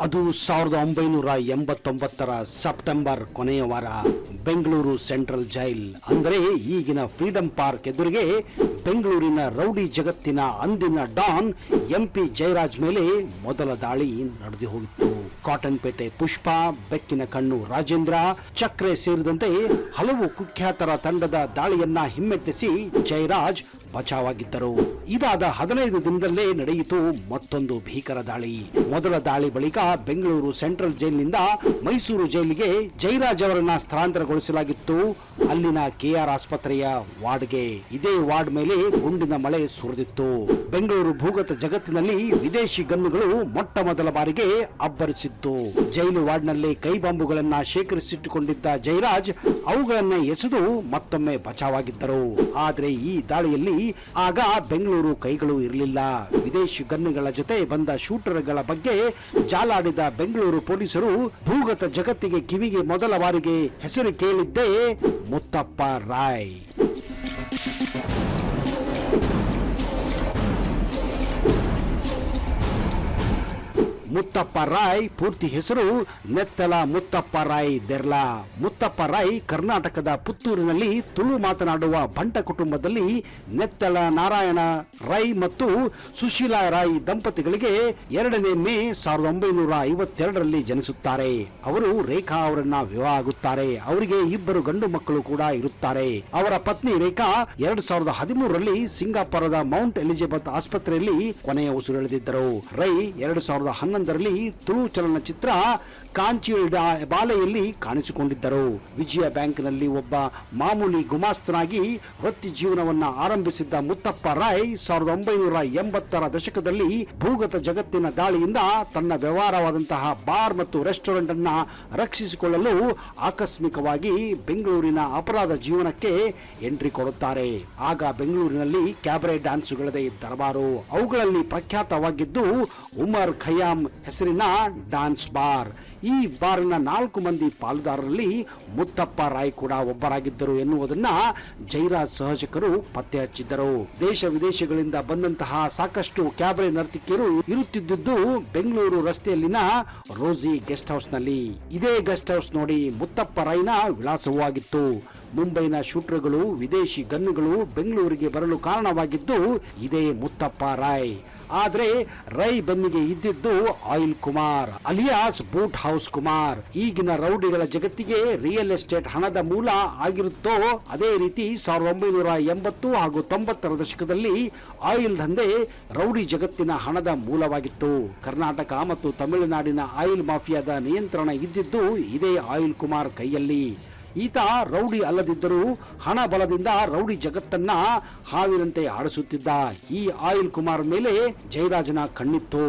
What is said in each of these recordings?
ಅದು 1989 ಸೆಪ್ಟೆಂಬರ್ ಕೊನೆಯ ವಾರ ಬೆಂಗಳೂರು ಸೆಂಟ್ರಲ್ ಜೈಲ್ ಅಂದರೆ ಈಗಿನ ಫ್ರೀಡಂ ಪಾರ್ಕ್ ಎದುರಿಗೆ ಬೆಂಗಳೂರಿನ ರೌಡಿ ಜಗತ್ತಿನ ಅಂದಿನ ಡಾನ್ ಎಂಪಿ ಜಯರಾಜ್ ಮೇಲೆ ಮೊದಲ ದಾಳಿ ನಡೆದು ಹೋಗಿತ್ತು. ಕಾಟನ್ ಪೇಟೆ ಪುಷ್ಪ, ಬೆಕ್ಕಿನ ಕಣ್ಣು ರಾಜೇಂದ್ರ, ಚಕ್ರೆ ಸೇರಿದಂತೆ ಹಲವು ಕುಖ್ಯಾತರ ತಂಡದ ದಾಳಿಯನ್ನ ಹಿಮ್ಮೆಟ್ಟಿಸಿ ಜಯರಾಜ್ ಬಚಾವಾಗಿದ್ದರು. ಇದಾದ 15 ದಿನದಲ್ಲೇ ನಡೆಯಿತು ಮತ್ತೊಂದು ಭೀಕರ ದಾಳಿ. ಮೊದಲ ದಾಳಿ ಬಳಿಕ ಬೆಂಗಳೂರು ಸೆಂಟ್ರಲ್ ಜೈಲಿನಿಂದ ಮೈಸೂರು ಜೈಲಿಗೆ ಜಯರಾಜ್ ಅವರನ್ನ ಸ್ಥಳಾಂತರಗೊಳಿಸಲಾಗಿತ್ತು. ಅಲ್ಲಿನ ಕೆಆರ್ ಆಸ್ಪತ್ರೆಯ ವಾರ್ಡ್ಗೆ. ಇದೇ ವಾರ್ಡ್ ಮೇಲೆ ಗುಂಡಿನ ಮಳೆ ಸುರಿದಿತ್ತು. ಬೆಂಗಳೂರು ಭೂಗತ ಜಗತ್ತಿನಲ್ಲಿ ವಿದೇಶಿ ಗನ್ನುಗಳು ಮೊಟ್ಟ ಮೊದಲ ಬಾರಿಗೆ ಅಬ್ಬರಿಸಿತ್ತು. ಜೈಲು ವಾರ್ಡ್ನಲ್ಲಿ ಕೈ ಬಾಂಬುಗಳನ್ನ ಶೇಖರಿಸಿಟ್ಟುಕೊಂಡಿದ್ದ ಜಯರಾಜ್ ಅವುಗಳನ್ನ ಎಸೆದು ಮತ್ತೊಮ್ಮೆ ಬಚಾವಾಗಿದ್ದರು. ಆದರೆ ಈ ದಾಳಿಯಲ್ಲಿ ಆಗ ಬೆಂಗಳೂರು ಕೈಗಳು ಇರಲಿಲ್ಲ. ವಿದೇಶಿ ಗನ್ನುಗಳ ಜೊತೆ ಬಂದ ಶೂಟರ್ಗಳ ಬಗ್ಗೆ ಜಾಲಾಡಿದ ಬೆಂಗಳೂರು ಪೊಲೀಸರು ಭೂಗತ ಜಗತ್ತಿಗೆ ಕಿವಿಗೆ ಮೊದಲ ಬಾರಿಗೆ ಹೆಸರು ಕೇಳಿದ್ದೇ ಮುತ್ತಪ್ಪ ರಾಯ್. ಮುತ್ತಪ್ಪ ರಾಯ್ ಪೂರ್ತಿ ಹೆಸರು ನೆತ್ತಲ ಮುತ್ತಪ್ಪ ರಾಯ್ ದೆರ್ಲಾ. ಮುತ್ತಪ್ಪ ರಾಯ್ ಕರ್ನಾಟಕದ ಪುತ್ತೂರಿನಲ್ಲಿ ತುಳು ಮಾತನಾಡುವ ಬಂಟ ಕುಟುಂಬದಲ್ಲಿ ನೆತ್ತಲ ನಾರಾಯಣ ರಾಯ್ ಮತ್ತು ಸುಶೀಲಾ ರಾಯ್ ದಂಪತಿಗಳಿಗೆ 2ನೇ ಮೇ 1952ರಲ್ಲಿ ಜನಿಸುತ್ತಾರೆ. ಅವರು ರೇಖಾ ಅವರನ್ನ ವಿವಾಹ ಆಗುತ್ತಾರೆ. ಅವರಿಗೆ 2 ಗಂಡು ಮಕ್ಕಳು ಕೂಡ ಇರುತ್ತಾರೆ. ಅವರ ಪತ್ನಿ ರೇಖಾ 2013ರಲ್ಲಿ ಸಿಂಗಾಪುರದ ಮೌಂಟ್ ಎಲಿಜಬೆತ್ ಆಸ್ಪತ್ರೆಯಲ್ಲಿ ಕೊನೆಯ ಉಸಿರೆಳೆದಿದ್ದರು. ರೈ 2011ರಲ್ಲಿ ತುಳು ಚಲನಚಿತ್ರ ಕಾಂಚಿಲ್ಡ ಬಾಲೆಯಲ್ಲಿ ಕಾಣಿಸಿಕೊಂಡಿದ್ದರು. ವಿಜಯ ಬ್ಯಾಂಕ್ನಲ್ಲಿ ಒಬ್ಬ ಮಾಮೂಲಿ ಗುಮಾಸ್ತನಾಗಿ ವೃತ್ತಿ ಜೀವನವನ್ನ ಆರಂಭಿಸಿದ್ದ ಮುತ್ತಪ್ಪ ರಾಯ್ 1980ರ ದಶಕದಲ್ಲಿ ಭೂಗತ ಜಗತ್ತಿನ ದಾಳಿಯಿಂದ ತನ್ನ ವ್ಯವಹಾರವಾದಂತಹ ಬಾರ್ ಮತ್ತು ರೆಸ್ಟೋರೆಂಟ್ ಅನ್ನ ರಕ್ಷಿಸಿಕೊಳ್ಳಲು ಆಕಸ್ಮಿಕವಾಗಿ ಬೆಂಗಳೂರಿನ ಅಪರಾಧ ಜೀವನಕ್ಕೆ ಎಂಟ್ರಿ ಕೊಡುತ್ತಾರೆ. ಆಗ ಬೆಂಗಳೂರಿನಲ್ಲಿ ಕ್ಯಾಬರೆ ಡ್ಯಾನ್ಸುಗಳದೇ ದರಬಾರು. ಅವುಗಳಲ್ಲಿ ಪ್ರಖ್ಯಾತವಾಗಿದ್ದು ಉಮರ್ ಖಯ್ಯಾಮ್ ಹೆಸರಿನ ಡ್ಯಾನ್ಸ್ ಬಾರ್. ಈ ಬಾರಿನ 4 ಮಂದಿ ಪಾಲುದಾರರಲ್ಲಿ ಮುತ್ತಪ್ಪ ರಾಯ್ ಕೂಡ ಒಬ್ಬರಾಗಿದ್ದರು ಎನ್ನುವುದನ್ನ ಜಯರಾಜ್ ಸಹಚಕರು ಪತ್ತೆ ಹಚ್ಚಿದ್ದರು. ದೇಶ ವಿದೇಶಗಳಿಂದ ಬಂದಂತಹ ಸಾಕಷ್ಟು ಕ್ಯಾಬರೆ ನರ್ತಕಿಯರು ಇರುತ್ತಿದ್ದು ಬೆಂಗಳೂರು ರಸ್ತೆಯಲ್ಲಿನ ರೋಸಿ ಗೆಸ್ಟ್ ಹೌಸ್ ನಲ್ಲಿ. ಇದೇ ಗೆಸ್ಟ್ ಹೌಸ್ ನೋಡಿ ಮುತ್ತಪ್ಪ ರಾಯ್ನ ವಿಳಾಸವೂ ಆಗಿತ್ತು. ಮುಂಬೈನ ಶೂಟರ್ಗಳು, ವಿದೇಶಿ ಗನ್ನುಗಳು ಬೆಂಗಳೂರಿಗೆ ಬರಲು ಕಾರಣವಾಗಿದ್ದು ಇದೇ ಮುತ್ತಪ್ಪ ರಾಯ್. ಆದ್ರೆ ರೈ ಬೆನ್ನಿಗೆ ಇದ್ದಿದ್ದು oil Kumar alias boot house Kumar. ಈಗಿನ ರೌಡಿಗಳ ಜಗತ್ತಿಗೆ ರಿಯಲ್ ಎಸ್ಟೇಟ್ ಹಣದ ಮೂಲ ಆಗಿರುತ್ತೋ ಅದೇ ರೀತಿ 1980 ಹಾಗೂ 90ರ ದಶಕದಲ್ಲಿ ಆಯಿಲ್ ದಂಧೆ ರೌಡಿ ಜಗತ್ತಿನ ಹಣದ ಮೂಲವಾಗಿತ್ತು. ಕರ್ನಾಟಕ ಮತ್ತು ತಮಿಳುನಾಡಿನ ಆಯಿಲ್ ಮಾಫಿಯಾದ ನಿಯಂತ್ರಣ ಇದ್ದಿದ್ದು ಇದೇ ಆಯಿಲ್ ಕುಮಾರ್ ಕೈಯಲ್ಲಿ. ಈತ ರೌಡಿ ಅಲ್ಲದಿದ್ದರೂ ಹಣ ಬಲದಿಂದ ರೌಡಿ ಜಗತ್ತನ್ನ ಹಾವಿನಂತೆ ಆಡಿಸುತ್ತಿದ್ದ. ಈ ಆಯಿಲ್ ಕುಮಾರ್ ಮೇಲೆ ಜಯರಾಜನ ಕಣ್ಣಿತ್ತು.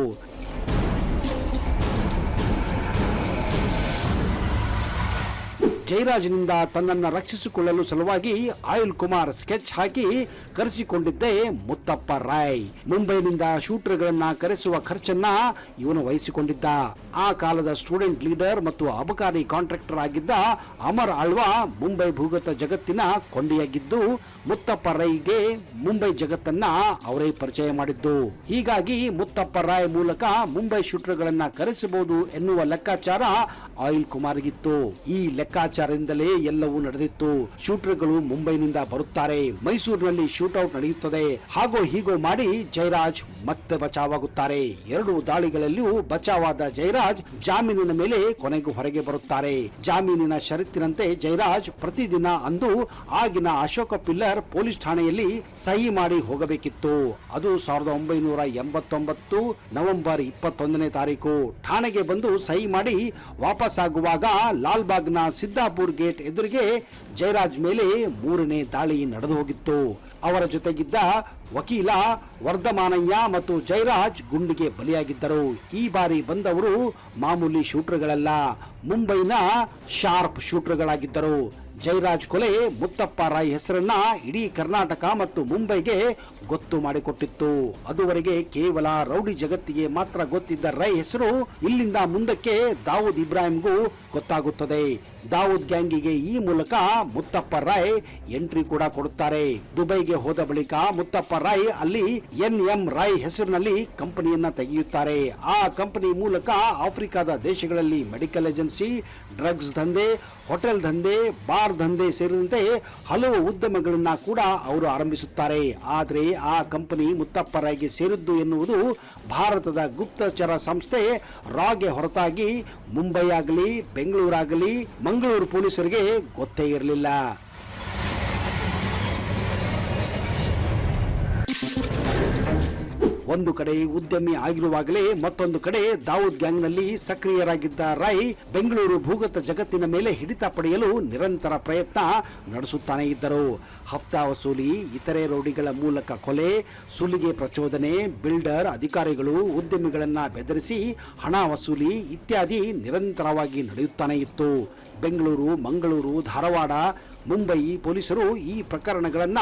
ಜಯರಾಜನಿಂದ ತನ್ನನ್ನು ರಕ್ಷಿಸಿಕೊಳ್ಳಲು ಸಲುವಾಗಿ ಆಯಿಲ್ ಕುಮಾರ್ ಸ್ಕೆಚ್ ಹಾಕಿ ಕರೆಸಿಕೊಂಡಿದ್ದೇ ಮುತ್ತಪ್ಪ ರಾಯ್. ಮುಂಬೈನಿಂದ ಶೂಟರ್ಗಳನ್ನ ಕರೆಸುವ ಖರ್ಚನ್ನ ಇವನು ವಹಿಸಿಕೊಂಡಿದ್ದ. ಆ ಕಾಲದ ಸ್ಟೂಡೆಂಟ್ ಲೀಡರ್ ಮತ್ತು ಅಬಕಾರಿ ಕಾಂಟ್ರಾಕ್ಟರ್ ಆಗಿದ್ದ ಅಮರ್ ಆಳ್ವಾ ಮುಂಬೈ ಭೂಗತ ಜಗತ್ತಿನ ಕೊಂಡಿಯಾಗಿದ್ದು ಮುತ್ತಪ್ಪ ರಾಯ್ಗೆ ಮುಂಬೈ ಜಗತ್ತನ್ನ ಅವರೇ ಪರಿಚಯ ಮಾಡಿದ್ದು. ಹೀಗಾಗಿ ಮುತ್ತಪ್ಪ ರಾಯ್ ಮೂಲಕ ಮುಂಬೈ ಶೂಟರ್ಗಳನ್ನ ಕರೆಸಬಹುದು ಎನ್ನುವ ಲೆಕ್ಕಾಚಾರ ಆಯಿಲ್ ಕುಮಾರ್ಗಿತ್ತು. ಈ ಲೆಕ್ಕಾಚಾರದಿಂದಲೇ ಎಲ್ಲವೂ ನಡೆದಿತ್ತು. ಶೂಟರ್ಗಳು ಮುಂಬೈನಿಂದ ಬರುತ್ತಾರೆ, ಮೈಸೂರಿನಲ್ಲಿ ಶೂಟ್ಔಟ್ ನಡೆಯುತ್ತದೆ. ಹಾಗೋ ಹೀಗೋ ಮಾಡಿ ಜಯರಾಜ್ ಮತ್ತೆ ಬಚಾವಾಗುತ್ತಾರೆ. 2 ದಾಳಿಗಳಲ್ಲಿಯೂ ಬಚಾವಾದ ಜಯರಾಜ್ ಜಾಮೀನಿನ ಮೇಲೆ ಕೊನೆಗೂ ಹೊರಗೆ ಬರುತ್ತಾರೆ. ಜಾಮೀನಿನ ಷರತ್ತಿನಂತೆ ಜಯರಾಜ್ ಪ್ರತಿದಿನ ಅಂದು ಆಗಿನ ಅಶೋಕ ಪಿಲ್ಲರ್ ಪೊಲೀಸ್ ಠಾಣೆಯಲ್ಲಿ ಸಹಿ ಮಾಡಿ ಹೋಗಬೇಕಿತ್ತು. ಅದು 1989 ನವೆಂಬರ್ 21ನೇ ತಾರೀಕು. ಠಾಣೆಗೆ ಬಂದು ಸಹಿ ಮಾಡಿ ವಾಪಸ್ ಆಗುವಾಗ ಲಾಲ್ಬಾಗ್ನ ಸಿದ್ದಾಪುರ್ ಗೇಟ್ ಎದುರಿಗೆ ಜಯರಾಜ್ ಮೇಲೆ 3ನೇ ದಾಳಿ ನಡೆದು ಹೋಗಿತ್ತು. ಅವರ ಜೊತೆಗಿದ್ದ ವಕೀಲ ವರ್ಧಮಾನಯ್ಯ ಮತ್ತು ಜಯರಾಜ್ ಗುಂಡಿಗೆ ಬಲಿಯಾಗಿದ್ದರು. ಈ ಬಾರಿ ಬಂದವರು ಮಾಮೂಲಿ ಶೂಟರ್ಗಳಲ್ಲ, ಮುಂಬೈನ ಶಾರ್ಪ್ ಶೂಟರ್ಗಳಾಗಿದ್ದರು. ಜಯರಾಜ್ ಕೊಲೆ ಮುತ್ತಪ್ಪ ರಾಯ್ ಹೆಸರನ್ನ ಇಡೀ ಕರ್ನಾಟಕ ಮತ್ತು ಮುಂಬೈಗೆ ಗೊತ್ತು ಮಾಡಿಕೊಟ್ಟಿತ್ತು. ಅದುವರೆಗೆ ಕೇವಲ ರೌಡಿ ಜಗತ್ತಿಗೆ ಮಾತ್ರ ಗೊತ್ತಿದ್ದ ರೈ ಹೆಸರು ಇಲ್ಲಿಂದ ಮುಂದಕ್ಕೆ ದಾವೂದ್ ಇಬ್ರಾಹಿಂಗೂ ಗೊತ್ತಾಗುತ್ತದೆ. ದಾವೂದ್ ಗ್ಯಾಂಗಿಗೆ ಈ ಮೂಲಕ ಮುತ್ತಪ್ಪ ರಾಯ್ ಎಂಟ್ರಿ ಕೂಡ ಕೊಡುತ್ತಾರೆ. ದುಬೈಗೆ ಹೋದ ಬಳಿಕ ಮುತ್ತಪ್ಪ ರಾಯ್ ಅಲ್ಲಿ NM ರಾಯ್ ಹೆಸರಿನಲ್ಲಿ ಕಂಪನಿಯನ್ನ ತೆಗೆಯುತ್ತಾರೆ. ಆ ಕಂಪನಿ ಮೂಲಕ ಆಫ್ರಿಕಾದ ದೇಶಗಳಲ್ಲಿ ಮೆಡಿಕಲ್ ಏಜೆನ್ಸಿ, ಡ್ರಗ್ಸ್ ದಂಧೆ, ಹೋಟೆಲ್ ದಂಧೆ, ಬಾರ್ ದಂಧೆ ಸೇರಿದಂತೆ ಹಲವು ಉದ್ಯಮಗಳನ್ನ ಕೂಡ ಅವರು ಆರಂಭಿಸುತ್ತಾರೆ. ಆದರೆ ಆ ಕಂಪನಿ ಮುತ್ತಪ್ಪ ರಾಯ್ಗೆ ಸೇರಿದ್ದು ಎನ್ನುವುದು ಭಾರತದ ಗುಪ್ತಚರ ಸಂಸ್ಥೆ ರಾಗೆ ಹೊರತಾಗಿ ಮುಂಬೈ ಆಗಲಿ, ಬೆಂಗಳೂರಾಗಲಿ, ಮಂಗಳೂರು ಪೊಲೀಸರಿಗೆ ಗೊತ್ತೇ ಇರಲಿಲ್ಲ. ಒಂದು ಕಡೆ ಉದ್ಯಮಿ ಆಗಿರುವಾಗಲೇ ಮತ್ತೊಂದು ಕಡೆ ದಾವೂದ್ ಗ್ಯಾಂಗ್ನಲ್ಲಿ ಸಕ್ರಿಯರಾಗಿದ್ದ ರೈ ಬೆಂಗಳೂರು ಭೂಗತ ಜಗತ್ತಿನ ಮೇಲೆ ಹಿಡಿತ ಪಡೆಯಲು ನಿರಂತರ ಪ್ರಯತ್ನ ನಡೆಸುತ್ತಾನೆ ಇದ್ದರು. ಹಫ್ತಾ ವಸೂಲಿ, ಇತರೆ ರೌಡಿಗಳ ಮೂಲಕ ಕೊಲೆ, ಸುಲಿಗೆ ಪ್ರಚೋದನೆ, ಬಿಲ್ಡರ್, ಅಧಿಕಾರಿಗಳು, ಉದ್ಯಮಿಗಳನ್ನ ಬೆದರಿಸಿ ಹಣ ವಸೂಲಿ ಇತ್ಯಾದಿ ನಿರಂತರವಾಗಿ ನಡೆಯುತ್ತಾನೆ ಇತ್ತು. ಬೆಂಗಳೂರು, ಮಂಗಳೂರು, ಧಾರವಾಡ, ಮುಂಬೈ ಪೊಲೀಸರು ಈ ಪ್ರಕರಣಗಳನ್ನ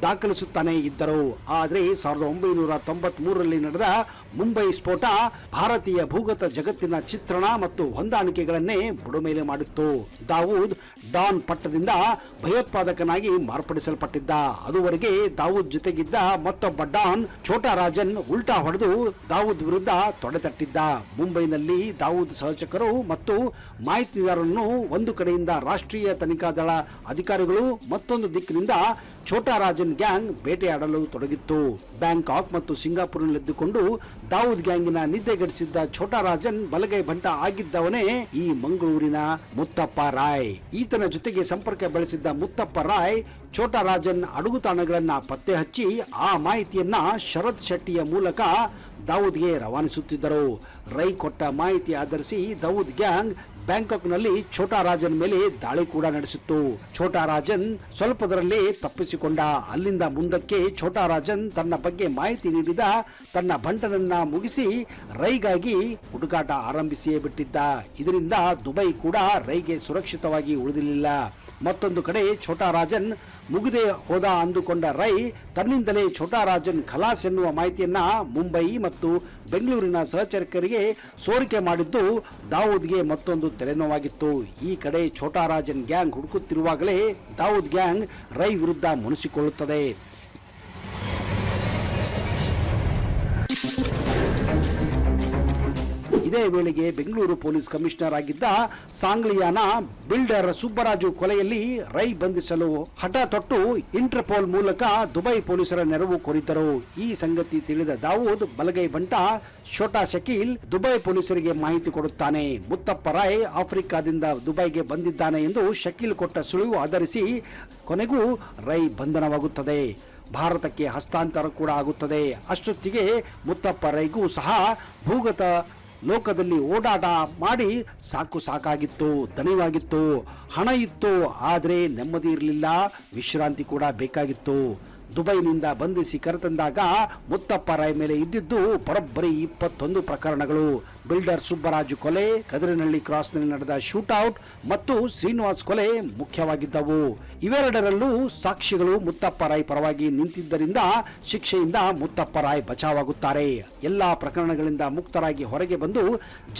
ದಾಖಲಿಸುತ್ತಾನೆ ಇದ್ದರು. ಆದರೆ 1993ರಲ್ಲಿ ನಡೆದ ಮುಂಬೈ ಸ್ಫೋಟ ಭಾರತೀಯ ಭೂಗತ ಜಗತ್ತಿನ ಚಿತ್ರಣ ಮತ್ತು ಹೊಂದಾಣಿಕೆಗಳನ್ನೇ ಬುಡಮೇಲೆ ಮಾಡಿತ್ತು. ದಾವೂದ್ ಡಾನ್ ಪಟ್ಟದಿಂದ ಭಯೋತ್ಪಾದಕನಾಗಿ ಮಾರ್ಪಡಿಸಲ್ಪಟ್ಟಿದ್ದ. ಅದುವರೆಗೆ ದಾವೂದ್ ಜೊತೆಗಿದ್ದ ಮತ್ತೊಬ್ಬ ಡಾನ್ ಛೋಟಾ ರಾಜನ್ ಉಲ್ಟಾ ಹೊಡೆದು ದಾವೂದ್ ವಿರುದ್ಧ ತೊಡೆತಟ್ಟಿದ್ದ. ಮುಂಬೈನಲ್ಲಿ ದಾವೂದ್ ಸಹಚಕರು ಮತ್ತು ಮಾಹಿತಿದಾರರನ್ನು ಒಂದು ಕಡೆಯಿಂದ ರಾಷ್ಟ್ರೀಯ ತನಿಖಾ ದಳ ಅಧಿಕಾರಿಗಳು, ಮತ್ತೊಂದು ದಿಕ್ಕಿನಿಂದ ಛೋಟಾ ರಾಜನ್ ಗ್ಯಾಂಗ್ ಬೇಟೆಯಾಡಲು ತೊಡಗಿತ್ತು. ಬ್ಯಾಂಕಾಕ್ ಮತ್ತು ಸಿಂಗಾಪುರ್ನಲ್ಲಿದ್ದುಕೊಂಡು ದಾವೂದ್ ಗ್ಯಾಂಗಿನ ನಿದ್ದೆಗೆಡಿಸಿದ್ದ ಛೋಟಾ ರಾಜನ್ ಬಲಗೈ ಬಂಟ ಆಗಿದ್ದವನೇ ಈ ಮಂಗಳೂರಿನ ಮುತ್ತಪ್ಪ ರಾಯ್. ಈತನ ಜೊತೆಗೆ ಸಂಪರ್ಕ ಬೆಳೆಸಿದ್ದ ಮುತ್ತಪ್ಪ ರಾಯ್ ಛೋಟಾ ರಾಜನ್ ಅಡುಗುತಾಣಗಳನ್ನ ಪತ್ತೆ ಹಚ್ಚಿ ಆ ಮಾಹಿತಿಯನ್ನ ಶರತ್ ಶೆಟ್ಟಿಯ ಮೂಲಕ ದಾವೂದ್ಗೆ ರವಾನಿಸುತ್ತಿದ್ದರು. ರೈ ಕೊಟ್ಟ ಮಾಹಿತಿ ಆಧರಿಸಿ ದಾವೂದ್ ಗ್ಯಾಂಗ್ ಬ್ಯಾಂಕಾಕ್ನಲ್ಲಿ ಛೋಟಾ ರಾಜನ್ ಮೇಲೆ ದಾಳಿ ಕೂಡ ನಡೆಸಿತ್ತು. ಛೋಟಾ ರಾಜನ್ ಸ್ವಲ್ಪದರಲ್ಲೇ ತಪ್ಪಿಸಿಕೊಂಡ. ಅಲ್ಲಿಂದ ಮುಂದಕ್ಕೆ ಛೋಟಾ ರಾಜನ್ ತನ್ನ ಬಗ್ಗೆ ಮಾಹಿತಿ ನೀಡಿದ ತನ್ನ ಬಂಟನನ್ನ ಮುಗಿಸಿ ರೈಗಾಗಿ ಹುಡುಕಾಟ ಆರಂಭಿಸಿಯೇ ಬಿಟ್ಟಿದ್ದ. ಇದರಿಂದ ದುಬೈ ಕೂಡ ರೈಗೆ ಸುರಕ್ಷಿತವಾಗಿ ಉಳಿದಿರಲಿಲ್ಲ. ಮತ್ತೊಂದು ಕಡೆ ಛೋಟಾ ರಾಜನ್ ಮುಗಿದೇ ಹೋದ ಅಂದುಕೊಂಡ ರೈ ತನ್ನಿಂದಲೇ ಛೋಟಾ ರಾಜನ್ ಖಲಾಸ್ ಎನ್ನುವ ಮಾಹಿತಿಯನ್ನ ಮುಂಬೈ ಮತ್ತು ಬೆಂಗಳೂರಿನ ಸಹಚರಕರಿಗೆ ಸೋರಿಕೆ ಮಾಡಿದ್ದು ದಾವೂದ್ಗೆ ಮತ್ತೊಂದು ತಲೆನೋವಾಗಿತ್ತು. ಈ ಕಡೆ ಛೋಟಾ ರಾಜನ್ ಗ್ಯಾಂಗ್ ಹುಡುಕುತ್ತಿರುವಾಗಲೇ ದಾವೂದ್ ಗ್ಯಾಂಗ್ ರೈ ವಿರುದ್ಧ ಮುನಿಸಿಕೊಳ್ಳುತ್ತದೆ. ಇದೇ ವೇಳೆಗೆ ಬೆಂಗಳೂರು ಪೊಲೀಸ್ ಕಮಿಷನರ್ ಆಗಿದ್ದ ಸಾಂಗ್ಲಿಯಾನ ಬಿಲ್ಡರ್ ಸುಬ್ಬರಾಜು ಕೊಲೆಯಲ್ಲಿ ರೈ ಬಂಧಿಸಲು ಹಠ ತೊಟ್ಟು ಇಂಟರ್ಪೋಲ್ ಮೂಲಕ ದುಬೈ ಪೊಲೀಸರ ನೆರವು ಕೋರಿದ್ದರು. ಈ ಸಂಗತಿ ತಿಳಿದ ದಾವೂದ್ ಬಲಗೈ ಬಂಟ ಛೋಟಾ ಶಕೀಲ್ ದುಬೈ ಪೊಲೀಸರಿಗೆ ಮಾಹಿತಿ ಕೊಡುತ್ತಾನೆ. ಮುತ್ತಪ್ಪ ರಾಯ್ ಆಫ್ರಿಕಾದಿಂದ ದುಬೈಗೆ ಬಂದಿದ್ದಾನೆ ಎಂದು ಶಕೀಲ್ ಕೊಟ್ಟ ಸುಳಿವು ಆಧರಿಸಿ ಕೊನೆಗೂ ರೈ ಬಂಧನವಾಗುತ್ತದೆ. ಭಾರತಕ್ಕೆ ಹಸ್ತಾಂತರ ಕೂಡ ಆಗುತ್ತದೆ. ಅಷ್ಟೊತ್ತಿಗೆ ಮುತ್ತಪ್ಪ ರೈಗೂ ಸಹ ಭೂಗತ ಲೋಕದಲ್ಲಿ ಓಡಾಟ ಮಾಡಿ ಸಾಕಾಗಿತ್ತು, ದಣಿವಾಗಿತ್ತು, ಹಣ ಇತ್ತು, ಆದರೆ ನೆಮ್ಮದಿ ಇರಲಿಲ್ಲ, ವಿಶ್ರಾಂತಿ ಕೂಡ ಬೇಕಾಗಿತ್ತು. ದುಬೈನಿಂದ ಬಂಧಿಸಿ ಕರೆತಂದಾಗ ಮುತ್ತಪ್ಪ ರಾಯ್ ಮೇಲೆ ಇದ್ದಿದ್ದು ಬರೋಬ್ಬರಿ 21 ಪ್ರಕರಣಗಳು. ಬಿಲ್ಡರ್ ಸುಬ್ಬರಾಜು ಕೊಲೆ, ಕದಿರನಹಳ್ಳಿ ಕ್ರಾಸ್ನಲ್ಲಿ ನಡೆದ ಶೂಟ್ಔಟ್ ಮತ್ತು ಶ್ರೀನಿವಾಸ್ ಕೊಲೆ ಮುಖ್ಯವಾಗಿದ್ದವು. ಇವೆರಡರಲ್ಲೂ ಸಾಕ್ಷಿಗಳು ಮುತ್ತಪ್ಪ ರಾಯ್ ಪರವಾಗಿ ನಿಂತಿದ್ದರಿಂದ ಶಿಕ್ಷೆಯಿಂದ ಮುತ್ತಪ್ಪ ರಾಯ್ ಬಚಾವಾಗುತ್ತಾರೆ. ಎಲ್ಲಾ ಪ್ರಕರಣಗಳಿಂದ ಮುಕ್ತರಾಗಿ ಹೊರಗೆ ಬಂದು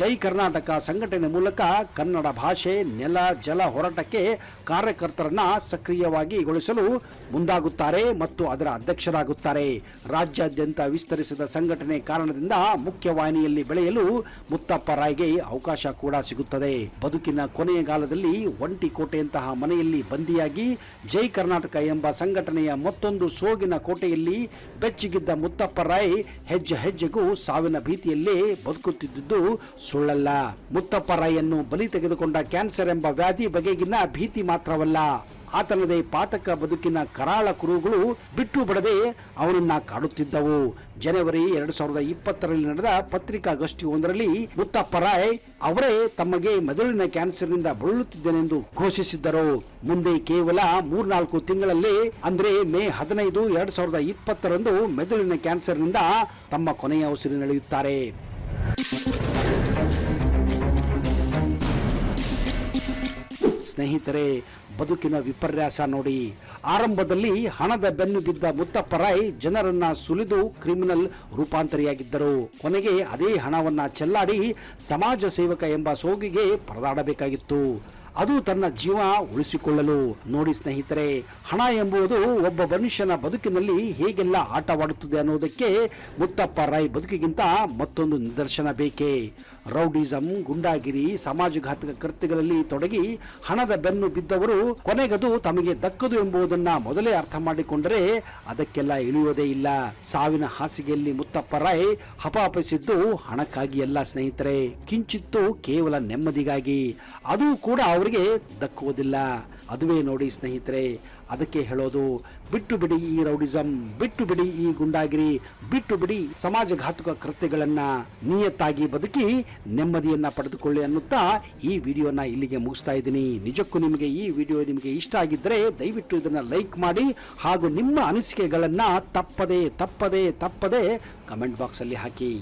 ಜೈ ಕರ್ನಾಟಕ ಸಂಘಟನೆ ಮೂಲಕ ಕನ್ನಡ ಭಾಷೆ, ನೆಲ, ಜಲ ಹೋರಾಟಕ್ಕೆ ಕಾರ್ಯಕರ್ತರನ್ನ ಸಕ್ರಿಯವಾಗಿಗೊಳಿಸಲು ಮುಂದಾಗುತ್ತಾರೆ ಮತ್ತು ಅದರ ಅಧ್ಯಕ್ಷರಾಗುತ್ತಾರೆ. ರಾಜ್ಯಾದ್ಯಂತ ವಿಸ್ತರಿಸಿದ ಸಂಘಟನೆ ಕಾರಣದಿಂದ ಮುಖ್ಯವಾಹಿನಿಯಲ್ಲಿ ಬೆಳೆಯಲು ಮುತ್ತಪ್ಪ ರಾಯ್ಗೆ ಅವಕಾಶ ಕೂಡ ಸಿಗುತ್ತದೆ. ಬದುಕಿನ ಕೊನೆಯ ಕಾಲದಲ್ಲಿ ಒಂಟಿ ಕೋಟೆಯಂತಹ ಮನೆಯಲ್ಲಿ ಬಂದಿಯಾಗಿ ಜೈ ಕರ್ನಾಟಕ ಎಂಬ ಸಂಘಟನೆಯ ಮತ್ತೊಂದು ಸೋಗಿನ ಕೋಟೆಯಲ್ಲಿ ಬೆಚ್ಚಗಿದ್ದ ಮುತ್ತಪ್ಪ ರಾಯ್ ಹೆಜ್ಜೆ ಹೆಜ್ಜೆಗೂ ಸಾವಿನ ಭೀತಿಯಲ್ಲೇ ಬದುಕುತ್ತಿದ್ದುದು ಸುಳ್ಳಲ್ಲ. ಮುತ್ತಪ್ಪ ರಾಯನ್ನು ಬಲಿ ತೆಗೆದುಕೊಂಡ ಕ್ಯಾನ್ಸರ್ ಎಂಬ ವ್ಯಾಧಿ ಬಗೆಗಿನ ಭೀತಿ ಮಾತ್ರವಲ್ಲ, ಆತನದೇ ಪಾತಕ ಬದುಕಿನ ಕರಾಳ ಕುರುಗಳು ಬಿಟ್ಟು ಬಿಡದೆ ಅವನನ್ನ ಕಾಡುತ್ತಿದ್ದವು. ಜನವರಿ 2020ರಲ್ಲಿ ನಡೆದ ಪತ್ರಿಕಾಗೋಷ್ಠಿಯೊಂದರಲ್ಲಿ ಮುತ್ತಪ್ಪ ರಾಯ್ ಅವರೇ ತಮಗೆ ಮೆದುಳಿನ ಕ್ಯಾನ್ಸರ್ನಿಂದ ಬಳಲುತ್ತಿದ್ದೇನೆಂದು ಘೋಷಿಸಿದ್ದರು. ಮುಂದೆ ಕೇವಲ 3-4 ತಿಂಗಳಲ್ಲೇ ಅಂದ್ರೆ ಮೇ 15, 2020ರಂದು ಮೆದುಳಿನ ಕ್ಯಾನ್ಸರ್ನಿಂದ ತಮ್ಮ ಕೊನೆಯ ಉಸಿರಿನೆಳೆಯುತ್ತಾರೆ. ಸ್ನೇಹಿತರೆ, ಬದುಕಿನ ವಿಪರ್ಯಾಸ ನೋಡಿ. ಆರಂಭದಲ್ಲಿ ಹಣದ ಬೆನ್ನು ಬಿದ್ದ ಮುತ್ತಪ್ಪ ರಾಯ್ ಜನರನ್ನ ಸುಲಿದು ಕ್ರಿಮಿನಲ್ ರೂಪಾಂತರಿಯಾಗಿದ್ದರು. ಕೊನೆಗೆ ಅದೇ ಹಣವನ್ನ ಚೆಲ್ಲಾಡಿ ಸಮಾಜ ಸೇವಕ ಎಂಬ ಸೋಗಿಗೆ ಪರದಾಡಬೇಕಾಗಿತ್ತು, ಅದು ತನ್ನ ಜೀವ ಉಳಿಸಿಕೊಳ್ಳಲು. ನೋಡಿ ಸ್ನೇಹಿತರೆ, ಹಣ ಎಂಬುದು ಒಬ್ಬ ಮನುಷ್ಯನ ಬದುಕಿನಲ್ಲಿ ಹೇಗೆಲ್ಲ ಆಟವಾಡುತ್ತದೆ ಅನ್ನೋದಕ್ಕೆ ಮುತ್ತಪ್ಪ ರಾಯ್ ಬದುಕಿಗಿಂತ ಮತ್ತೊಂದು ನಿದರ್ಶನ ಬೇಕೇ. ರೌಡಿಸಂ, ಗುಂಡಾಗಿರಿ, ಸಮಾಜಘಾತಕ ಕೃತ್ಯಗಳಲ್ಲಿ ತೊಡಗಿ ಹಣದ ಬೆನ್ನು ಬಿದ್ದವರು ಕೊನೆಗದು ತಮಗೆ ದಕ್ಕದು ಎಂಬುದನ್ನ ಮೊದಲೇ ಅರ್ಥ ಮಾಡಿಕೊಂಡರೆ ಅದಕ್ಕೆಲ್ಲ ಇಳಿಯುವುದೇ ಇಲ್ಲ. ಸಾವಿನ ಹಾಸಿಗೆಯಲ್ಲಿ ಮುತ್ತಪ್ಪ ರಾಯ್ ಹಪಾಹಪಿಸಿದ್ದು ಹಣಕ್ಕಾಗಿ ಅಲ್ಲ ಸ್ನೇಹಿತರೆ, ಕಿಂಚಿತ್ತು ಕೇವಲ ನೆಮ್ಮದಿಗಾಗಿ. ಅದು ಕೂಡ ಅವರಿಗೆ ದಕ್ಕುವುದಿಲ್ಲ. ಅದುವೇ ನೋಡಿ ಸ್ನೇಹಿತರೆ, ಅದಕ್ಕೆ ಹೇಳೋದು, ಬಿಟ್ಟು ಬಿಡಿ ಈ ರೌಡಿಸಂ, ಬಿಟ್ಟು ಬಿಡಿ ಈ ಗುಂಡಾಗಿರಿ, ಬಿಟ್ಟು ಬಿಡಿ ಸಮಾಜಘಾತುಕ ಕೃತ್ಯಗಳನ್ನ, ನಿಯತ್ತಾಗಿ ಬದುಕಿ ನೆಮ್ಮದಿಯನ್ನ ಪಡೆದುಕೊಳ್ಳಿ ಅನ್ನುತ್ತಾ ಈ ವಿಡಿಯೋನ ಇಲ್ಲಿಗೆ ಮುಗಿಸ್ತಾ ಇದ್ದೀನಿ. ನಿಜಕ್ಕೂ ನಿಮಗೆ ಈ ವಿಡಿಯೋ ನಿಮಗೆ ಇಷ್ಟ ಆಗಿದ್ದರೆ ದಯವಿಟ್ಟು ಇದನ್ನ ಲೈಕ್ ಮಾಡಿ, ಹಾಗೂ ನಿಮ್ಮ ಅನಿಸಿಕೆಗಳನ್ನ ತಪ್ಪದೇ ತಪ್ಪದೇ ತಪ್ಪದೇ ಕಮೆಂಟ್ ಬಾಕ್ಸ್ ಅಲ್ಲಿ ಹಾಕಿ.